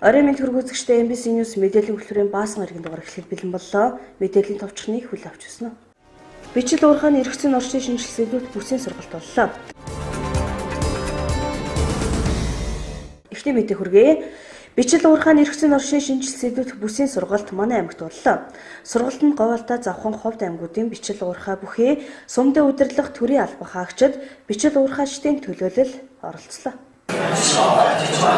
Оройн мэд хөргөцөгчтэй MBC News мэдээллийн хөтөлбөрийн баасан иргэн дугаар эхлэл бэлэн боллоо. Мэдээллийн товчрыг хүлээн авч байна. Бичил уурхааны эргэцэн орчны шинжилгээнүүд бүсийн сургалт боллоо. Эхний мэдээ хүргэе. Бичил уурхааны эргэцэн орчны шинжилгээнүүд бүсийн сургалт манай аймагт боллоо. Сургалтанд Говьалтай Завхан Ховд аймагуудын бичил уурхай бүхий сумдын удирдлага төрийн албан хаагчид бичил уурхайчдын төлөөлөл оролцлоо.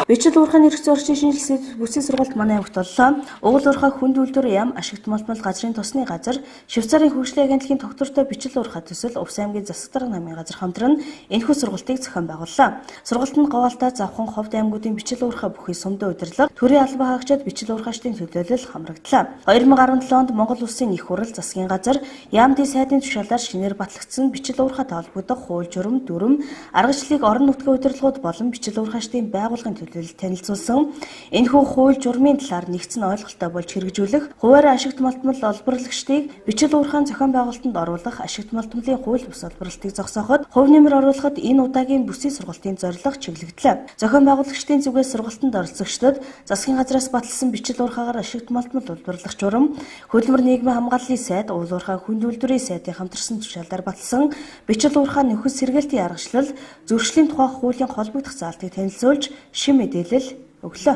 Бичил уурхааны эргэцэн орчны шинжилгээнүүд бүсийн сургалт манай аймагт боллоо. Угал уурхай хүнд үйлдвэр яам ашигт малтмал газрын тосны газар Швейцарын хөгжлийн агентлагийн тогтвортой бичил уурхай төсөл Увс аймгийн засаг дарга намын газар хамтран энэхүү сургалтыг зохион байгууллаа. Сургалтанд Говьалтай Завхан Ховд аймагуудын бичил уурхай бүхий сумдын удирдлага төрийн албан хаагчид бичил уурхайчдын төлөөлөл хамрагдлаа. 2017 онд Монгол Улсын их хурал засгийн газар яамдын сайдын тушаалаар шинээр батлагдсан бичил уурхайтай холбогдох хууль журам дүрм аргачлалыг орон нутгийн удирдлагууд болон бичил уурхайчдын байгууллагын төлөөлөлд танилцуулсан. Энэхүү хууль журмын талаар нэгцэн ойлголттой болж хэрэгжүүлэх, хуваарь ашигт малтмал олборлагчдыг бичил уурхайн зохион байгуулалтанд оруулах, ашигт малтмалын хууль бус олборлолтыг зогсооход хувь нэмэр оруулахад энэ удаагийн бүсийн сургалтын зорилго чиглэгдлээ. Зохион байгуулагчдын зүгээс сургалтанд оролцогчдод засгийн газраас баталсан бичил уурхайгаар ашигт малтмал олборлох журам, хөдөлмөр нийгмийн хамгааллын сайд, уул уурхай хүнд үйлдвэрийн сайдын хамтарсан тушаалаар баталсан бичил уурхай нөхөс сэргээлтийн аргачлал, зөрчлийн тухай хуулийн холбогдох заалтыг танилцуулж шин мэдээлэл өглөө.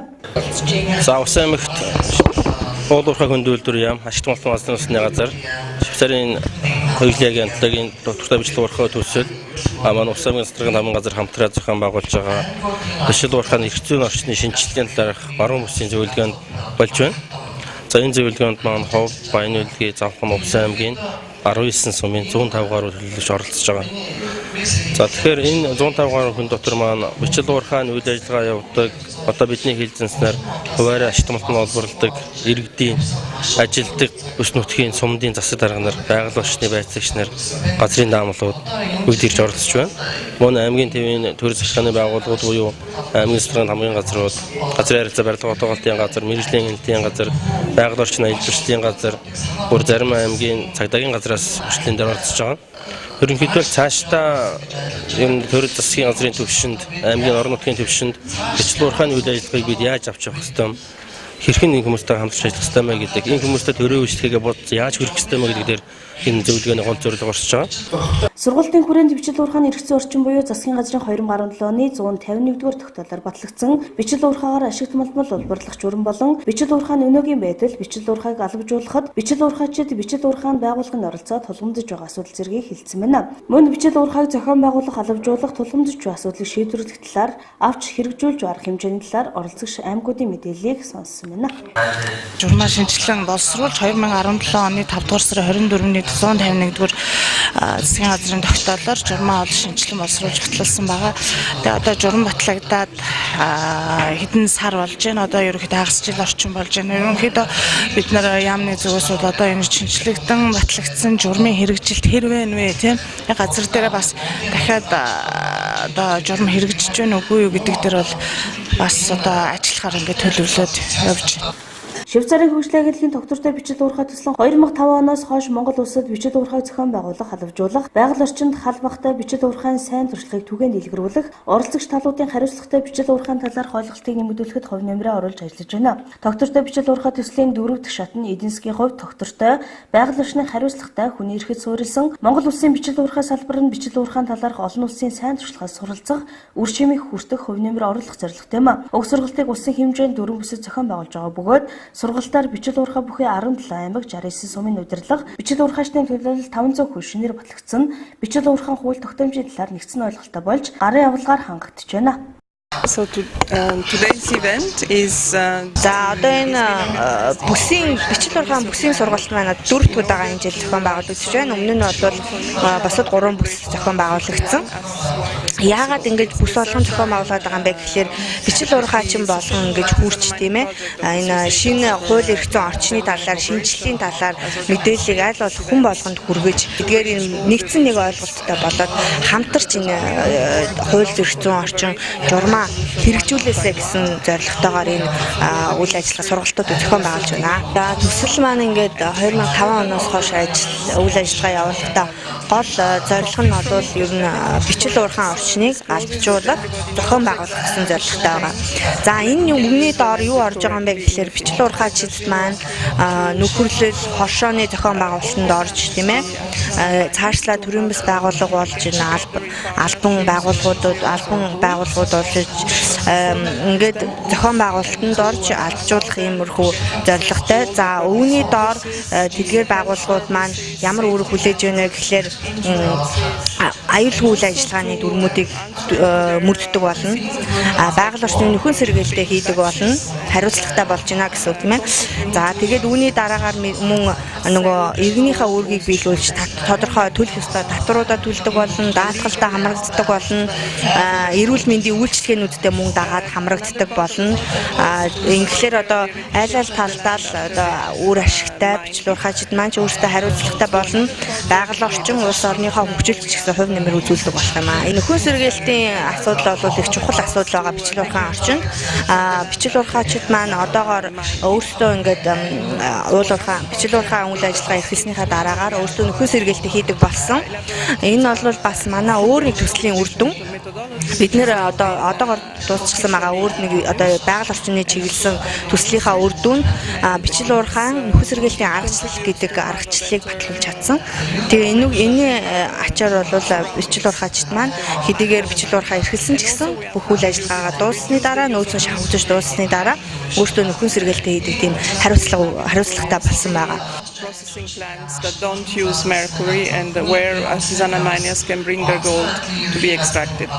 За Увс аймагт уул уурхай хүнд үйлдвэр яам ашигт малтмал газрын тосны газар Швейцарын хөгжлийн агентлагийн тогтвортой бичил уурхай төсөл манай Увс аймгийн засаг даргын намын газар хамтран зохион байгуулж байгаа бичил уурхайны эргэцэн орчны шинжилгээний талаарх баруун бүсийн зөвлөгөөнд болж байна. За энэ зөвлөгөөнд маань Хов, Баян үлгий, Завхан Увс аймгийн 19 сумын 150 гаруй төлөөлөгч оролцож байгаа. За тэгэхээр энэ 150 гаруй хүн дотор маань бичил уурхайн үйл ажиллагаа явуулдаг, одоо бидний хэлцэнснээр хуваарь ашигт малтмал олборлдог, иргэдийн ажилтдаг бүс нутгийн сумдын засаг дарга нар, байгаль орчны байцаагч нар, газрын даамлууд бүгд ирж оролцож байна. Мөн аймгийн төвийн төр засгийн байгууллагууд буюу аймгийн засгийн хамгийн газрууд, газрын харилцаа барилга хотоолтын газар, мэргэжлийн агентлагийн газар, байгаль орчны аялалчдын газар, бүр зарим аймгийн цагдаагийн газраас хүчлэн дээр оролцож байгаа. Ерөнхийдөө цаашдаа энэ төр засгийн газрын төвшөнд, аймгийн орон нутгийн төвшөнд бичил уурхайны үйл ажиллагааг бид яаж авч явах ёстой, хэрхэн энэ хүмүүстэй хамтарч ажиллах ёстой мэй гэдэг, энэ хүмүүстэй төрөө үйлчлэгээ яаж хүргэх ёстой мэй гэдэг дээр энэ зөвлөгөөний гол зорилго оршиж байгаа. Сургалтын хүрээнд бичил уурхааны эргэцэн орчин буюу засгийн газрын 2017 оны 151-р тогтоолоор батлагдсан бичил уурхайгаар ашигт малтмал олборлох журам болон бичил уурхайн өнөөгийн байдал бичил уурхайг албажуулахад бичил уурхайчид бичил уурхайн байгууллагын оролцоо тулгамдж байгаа асуудал зэргийг хэлсэн байна. Мөн бичил уурхайг зохион байгуулах, албажуулах, тулгамдж буй асуудлыг шийдвэрлэх талаар авч хэрэгжүүлж арга хэмжээний талаар оролцогч аймагуудын мэдээллийг сонссон байна. Журмаа шинжилэн боловсруулж 2017 оны 5 дугаар сарын 24-ний 151-р засгийн газрын тогтоолоор журмаа ол шинжилэн боловсруулж батлуулсан байгаа. Тэгээ одоо журам батлагдаад хэдэн сар болж байна. Одоо ерөнхийдөө хагас жил орчим болж байна. Ерөнхийдөө бид нар яамны зүгээс бол одоо энэ шинжилэгдэн батлагдсан журмын хэрэгжилт хэрвээ нвэ тийм газар дээр бас дахиад одоо журам хэрэгжиж байна үгүй юу гэдэг дээр бол бас одоо ажиллахаар ингээд төлөвлөд явж байна. Швейцарын хөгжлийн агентлагийн тогтвортой бичил уурхай төсөл 2005 оноос хойш Монгол улсад бичил уурхай зохион байгуулах, албажуулах, байгаль орчинд халбахтай бичил уурхайн сайн туршлагыг түгээн дэлгэрүүлэх, оролцогч талуудын хариуцлагатай бичил уурхайн талаарх ойлголтыг нэмэгдүүлэхэд хувь нэмрээ оруулж ажиллаж байна. Тогтвортой бичил уурхай төслийн 4 дахь шат нь эдийн засгийн хувьд тогтвортой, байгаль орчны хариуцлагатай, хүний эрхэд суурилсан, Монгол улсын бичил уурхай салбар нь бичил уурхайн талаарх олон улсын сайн туршлагаас суралцах, үр шимийг хүртэх, хувь нэмрээ оруулах зорилготой юм. Уг сургалтыг улсын хэмжээнд 4 бүсэд зохион байгуулж байгаа бөгөөд сургалтаар бичил уурхай бүхий 17 аймаг 69 сумын удирдлага, бичил уурхайчдын төлөөлөл 500 хүн шинээр батлагдсан, бичил уурхайн хууль тогтоомжийн талаар нэгцэн ойлголттой болж гарын авалгаар хангагдж байна. So today's event is одоо энэ бүсийн бичил уурхайн бүсийн сургалт маань 4 дахь удаагаа энэ жил зохион байгуулагдаж байна. Өмнө нь бол босод 3 бүс зохион байгуулагдсан. Яагаад ингэж бүс болгон зохион байгуулагдаад байгаа юм бэ гэхээр бичил уурхайчин болгон ингэж хүрч тийм ээ. Энэ шинэ хууль эрхцэн орчны талаар, шинжилгээний талаар мэдээллийг аль болох хүн болгонд хүргэж, эдгээр нэгдсэн нэг ойлголттой болоод хамтарч энэ хууль эрхцэн орчин журмаа санаа хэрэгжүүлээсэй гэсэн зорилготойгоор энэ үйл ажиллагаа сургалтууд зохион байгуулж байна. За төсөл маань ингээд 2005 оноос хойш үйл ажиллагаа явуулахдаа гол зорилго нь бол ер нь бичил уурхайн орчныг албажуулах, зохион байгуулах гэсэн зорилготой байгаа. За энэ өмнөний доор юу орж байгаа юм бэ гэхээр бичил уурхайчид маань нөхөрлөл, хошооны зохион байгуулалтанд орж тийм ээ цаашлаа төрийн бас байгууллага болж энэ албан байгууллагууд болж ингээд зохион байгуулалтанд орж албажуулах иймэрхүү зорилготой. За үүний доор тэдгээр байгууллагууд маань ямар үүрэг хүлээж байна гэхээр аюулгүй үйл ажиллагааны дүрмүүдийг мөрддөг болно. Байгаль орчны нөхөн сэргээлтээ хийдэг болно. Хариуцлагатай болж байна гэсэн үг тийм ээ. За тэгээд үүний дараагаар мөн нөгөө иргэнийхээ үүргийг биелүүлж тодорхой төлөх ёстой татваруудаа төлдөг болно, даатгалтаа хамрагддаг болно, эрүүл мэндийн үйлчлэгээнүүдтэй мөн дагаад хамрагддаг болно. Ингэхлээр одоо аль талдаа л одоо үр ашигтай бичил уурхайчид маань ч өөрсдөө хариуцлагатай болно. Байгаль орчин улс орныхоо хөгжилд ч гэсэн хувь нэмэр үзүүлдэг болох юм аа. Энэ нөхөн сэргээлтийн асуудал бол их чухал асуудал байгаа бичил уурхайн орчинд. Бичил уурхайчид маань одоогоор өөрсдөө ингээд бичил уурхайн үйл ажиллагаа эрхэлснийхаа дараагаар өөрсдөө нөхөн сэргээлт хийдэг болсон. Энэ бол бас манай өөрийн төслийн үр дүн. Бид нэр одоогоор дуусчихсан байгаа өөр нэг одоо байгаль орчны чиглэсэн төслийнхаа үр дүнд бичил уурхайн нөхөн сэргээлтийн аргачлал гэдэг аргачлалыг батлуулж чадсан. Тэгээ энэ ачаар бол бичил уурхайчид маань хэдийгээр бичил уурхай эрхэлсэн ч гэсэн бүх үйл ажиллагаагаа дууссаны дараа нөөцөө шавхжиж дууссаны дараа өөртөө нөхөн сэргээлтээ хийдэг тийм хариуцлагатай болсон байгаа. Processing plants that don't use mercury and where artisanal miners can bring their gold to be extracted.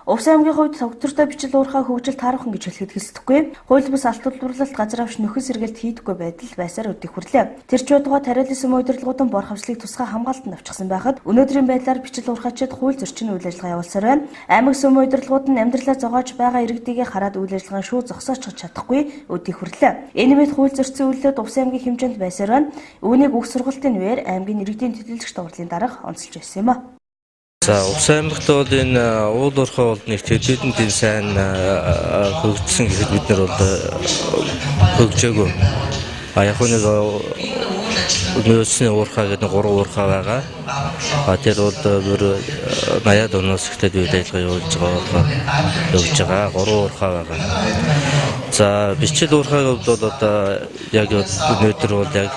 Увс аймгийн хувьд тогтвортой бичил уурхай хөгжил таархан гэж хэлэхэд хэлсдэхгүй. Хууль бус алт улбарлалт газар авч нөхөн сэргээлт хийдэггүй байдал байсаар өдөх хүрлээ. Тэр ч байтугай тариалан сүм удирдлагуудын бор хавцлыг тусгай хамгаалтанд авчихсан байхад өнөөдрийн байдлаар бичил уурхайчид хууль зөрчил үйл ажиллагаа явуулсаар байна. Аймаг сүм удирдлагууд нь амьдралаа зогоож байгаа иргэдийгээ хараад үйл ажиллагааны шууд зогсоож чадахгүй өдөх хүрлээ. Энэ мэд хууль зөрчсөн үйлдэл Увс аймгийн хэмжээнд байсаар байна. Үүнийг бүх сургалтын үеэр аймгийн иргэдийн төлөөлөгч дурлалын дарга онцолж байсан юм а. За Увс аймагт бол энэ уул уурхай бол нэг төдийдэн тийм сайн хөгжсөн гэхэд бид нар бол хөгжөөгүй. Яг нэг нөөцний уурхай гэдэг 3 уурхай байгаа. Тэр бол бүр 80-аад оноос эхлээд үйл ажиллагаа явуулж байгаа 3 уурхай байгаа. За бичил уурхайг бол одоо яг өнөөдөр бол яг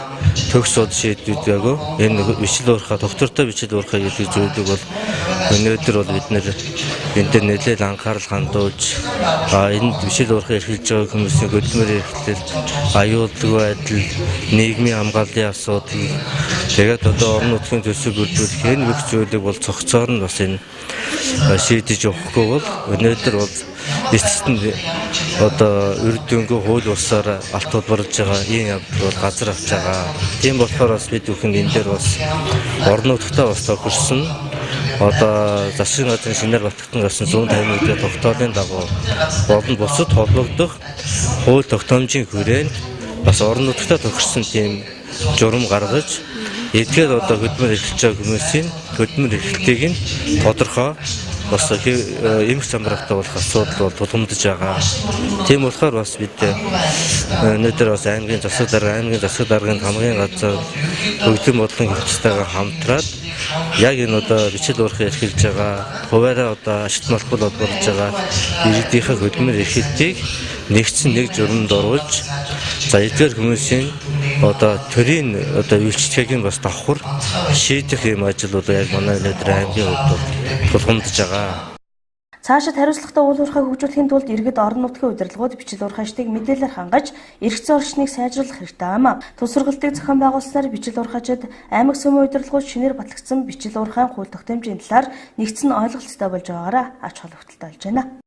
төгс бод шийдвэд байгаагүй. Энэ бичил уурхай доктортой бичил уурхай гэдэг зүйлийг бол өнөөдөр бол бид нэр энэ дээр нэлээд анхаарал хандуулж энэ бичил уурхай эрхэлж байгаа хүмүүсийн хөдөлмөр эрхлэл, аюулгүй байдал, нийгмийн хамгааллын асуудал, тэгээд одоо орон нутгийн төсөв бүрдүүлэх энэ бүх зүйлийг бол цогцоор нь бас энэ шийдэж өгөхгүй бол өнөөдөр бол эцэст нь одоо үрдөнгөө хууль бусаар алт улбарлаж байгаа ийм явдал бол газар авч байгаа. Тийм болохоор бас бид бүхэн энэ дээр бас орон нутгатаа бас тохирсон. Одоо засгийн газрын шинээр батгтан гарсан 150-ийн тогтоолын дагуу болон бусад холбогдох хууль тогтоомжийн хүрээнд бас орон нутгатаа тохирсон тийм журам гаргаж эдгээр одоо хөдөлмөр эрхэлж байгаа хүмүүсийн хөдөлмөр эрхлэлтийг нь тодорхой бас эмх замбрахтай болох асуудал бол тулгамдж байгаа. Тийм болохоор бас бид өнөөдөр бас аймгийн засаг даргын хамгийн газар хөгжлийн бодлогын хэвчтэйгээр хамтраад яг энэ одоо бичил уурхай эрхэлж байгаа, хуваараа одоо ашигт малбал олборлож байгаа иргэдийнхээ хөдөлмөр эрхлэлтийг нэгдсэн нэг журамд оруулж за эдгээр хүмүүсийн одоо төрийн одоо үйлчлэгийг нь бас давхар шийдэх юм ажил бол яг манай өнөөдөр аймгийн хувьд тулгамдж байгаа. Цаашид хариуцлагатай уул уурхайг хөгжүүлэхийн тулд иргэд орон нутгийн удирдлагууд бичил уурхайчдыг мэдээлэлээр хангаж эргэцэн орчныг сайжруулах хэрэгтэй байна. Тус сургалтыг зохион байгуулснаар бичил уурхайчид аймаг сүмийн удирдлагууд шинээр батлагдсан бичил уурхайн хууль тогтоомжийн талаар нэгдсэн ойлголттой болж байгаагаараа ач холбогдолтой болж байна.